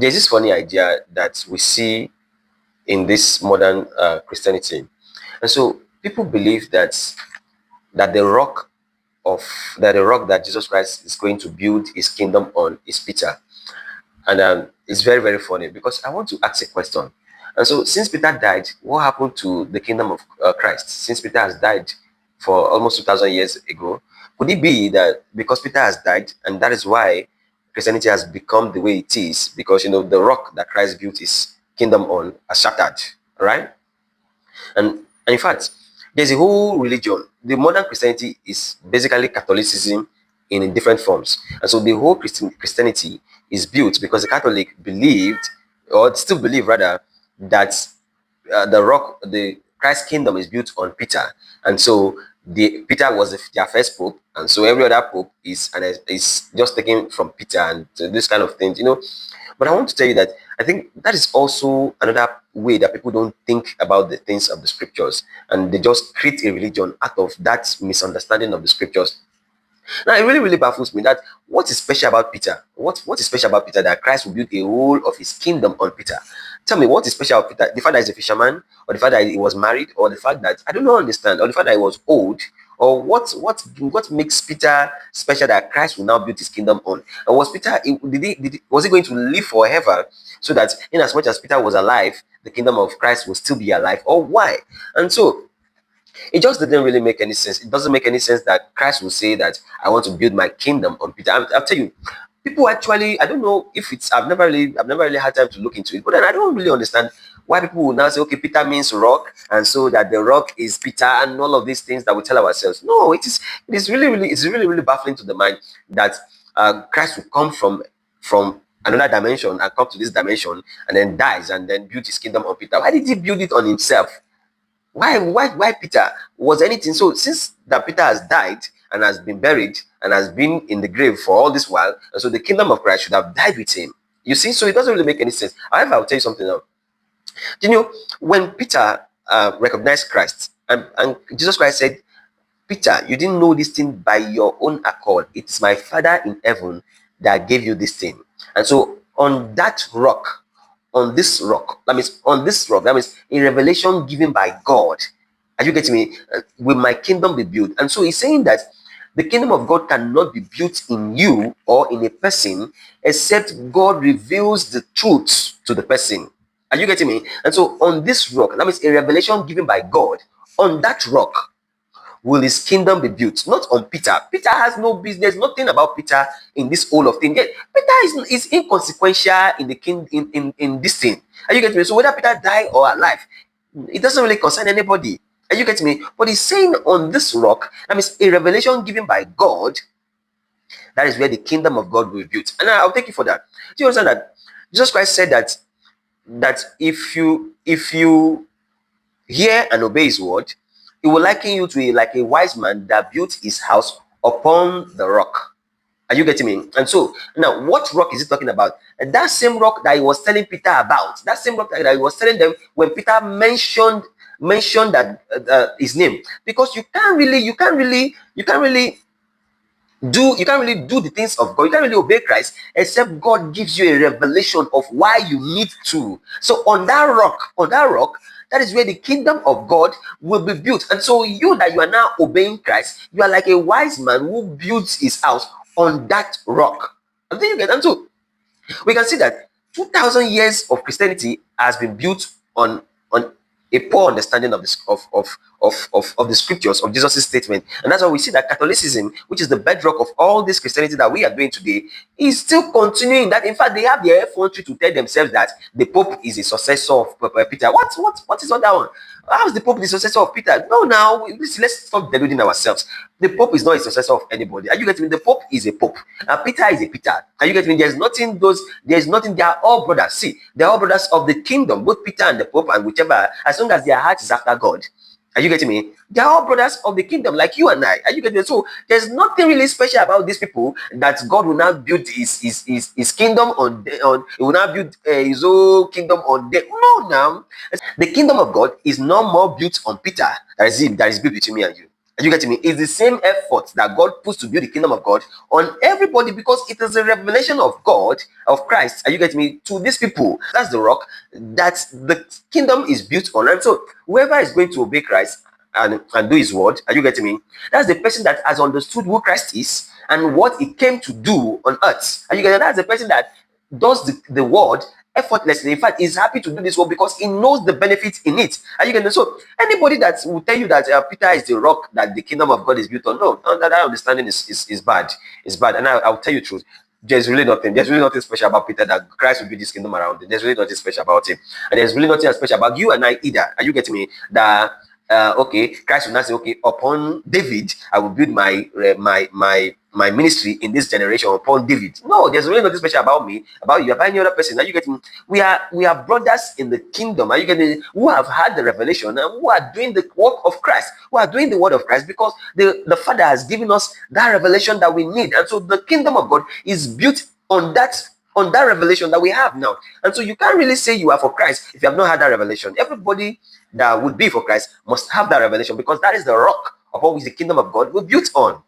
there's this funny idea that we see in this modern Christianity, and so people believe that the rock of that the rock that Jesus Christ is going to build his kingdom on is Peter. And it's very, very funny because I want to ask a question. And so, since Peter died, what happened to the kingdom of Christ? Since Peter has died for almost 2,000 years ago, could it be that because Peter has died, and that is why Christianity has become the way it is? Because the rock that Christ built his kingdom on has shattered, right? And in fact, there's a whole religion. The modern Christianity is basically Catholicism in different forms. And so the whole Christianity is built because the Catholic believed, or still believe rather, that the Christ kingdom is built on Peter. And so Peter was their first pope, and so every other pope is just taken from Peter and this kind of things. But I want to tell you that I think that is also another way that people don't think about the things of the scriptures, and they just create a religion out of that misunderstanding of the scriptures. Now, it really, really baffles me that what is special about Peter? What is special about Peter that Christ will build a whole of his kingdom on Peter? Tell me, what is special about Peter? The fact that he's a fisherman, or the fact that he was married, or the fact that I don't know, understand, or the fact that he was old, or what makes Peter special that Christ will now build his kingdom on? And was Peter was he going to live forever so that in as much as Peter was alive, the kingdom of Christ will still be alive, or why? And so it just didn't really make any sense. It doesn't make any sense that Christ will say that I want to build my kingdom on Peter. I'll tell you, people actually, I don't know if it's, I've never really had time to look into it, but then I don't really understand why people will now say, okay, Peter means rock, and so that the rock is Peter, and all of these things that we tell ourselves. No, it's really baffling to the mind that Christ will come from another dimension and come to this dimension and then dies and then build his kingdom on Peter. Why did he build it on himself? Why Peter? Was anything so? Since that Peter has died and has been buried and has been in the grave for all this while, and so the kingdom of Christ should have died with him. You see, so it doesn't really make any sense. However, I'll tell you something now. When Peter recognized Christ, and Jesus Christ said, Peter, you didn't know this thing by your own accord. It's my Father in heaven that gave you this thing. And so on that rock, that means a revelation given by God. Are you getting me? Will my kingdom be built? And so he's saying that the kingdom of God cannot be built in you or in a person except God reveals the truth to the person. Are you getting me? And so on this rock, that means a revelation given by God, on that rock will his kingdom be built, not on Peter. Peter has no business, nothing about Peter in this whole of thing. Yet Peter is inconsequential in the king in this thing. Are you getting me? So whether Peter died or alive, it doesn't really concern anybody. Are you getting me? But he's saying on this rock, that means a revelation given by God, that is where the kingdom of God will be built. And I'll take you for that. Do you understand that Jesus Christ said that if you hear and obey his word, he will liken you to like a wise man that built his house upon the rock. Are you getting me? And so now, what rock is he talking about? And that same rock that he was telling Peter about, that same rock that he was telling them when Peter mentioned that his name, because you can't really do the things of God. You can't really obey Christ except God gives you a revelation of why you need to. So on that rock, that is where the kingdom of God will be built. And so you that you are now obeying Christ, you are like a wise man who builds his house on that rock. And then you get, and so we can see that 2,000 years of Christianity has been built on a poor understanding of the scriptures, of Jesus' statement. And that's why we see that Catholicism, which is the bedrock of all this Christianity that we are doing today, is still continuing that. In fact, they have their effrontery to tell themselves that the Pope is a successor of Peter. What is on that one? How is the Pope the successor of Peter? No, now let's stop deluding ourselves. The Pope is not a successor of anybody. Are you getting me? The Pope is a Pope, and Peter is a Peter. Are you getting me? There's nothing. They are all brothers. See, they're all brothers of the kingdom, both Peter and the Pope, and whichever, as long as their heart is after God. Are you getting me? They're all brothers of the kingdom, like you and I. Are you getting me? So there's nothing really special about these people that God will now build his kingdom on. He will now build his whole kingdom on them. No, now the kingdom of God is no more built on Peter. That is built between me and you. Are you getting me? It's the same effort that God puts to build the kingdom of God on everybody, because it is a revelation of God, of Christ. Are you getting me? To these people, that's the rock that the kingdom is built on. And so, whoever is going to obey Christ and do his word, are you getting me? That's the person that has understood who Christ is and what he came to do on earth. Are you getting? That's the person that does the word effortlessly. In fact, he's happy to do this work because he knows the benefits in it. Are you getting? So anybody that will tell you that Peter is the rock that the kingdom of God is built on, no, that understanding is bad. It's bad. And I'll tell you the truth. There's really nothing. There's really nothing special about Peter that Christ will build this kingdom around. There's really nothing special about him, and there's really nothing special about you and I either. Are you getting me? That okay, Christ will not say, okay, upon David, I will build my ministry in this generation upon David. No, there's really nothing special about me, about you, about any other person. Are you getting? We are brothers in the kingdom. Are you getting? Who have had the revelation and who are doing the work of Christ, who are doing the word of Christ, because the Father has given us that revelation that we need. And so the kingdom of God is built on that revelation that we have now. And so you can't really say you are for Christ if you have not had that revelation. Everybody that would be for Christ must have that revelation, because that is the rock upon which the kingdom of God will be built on.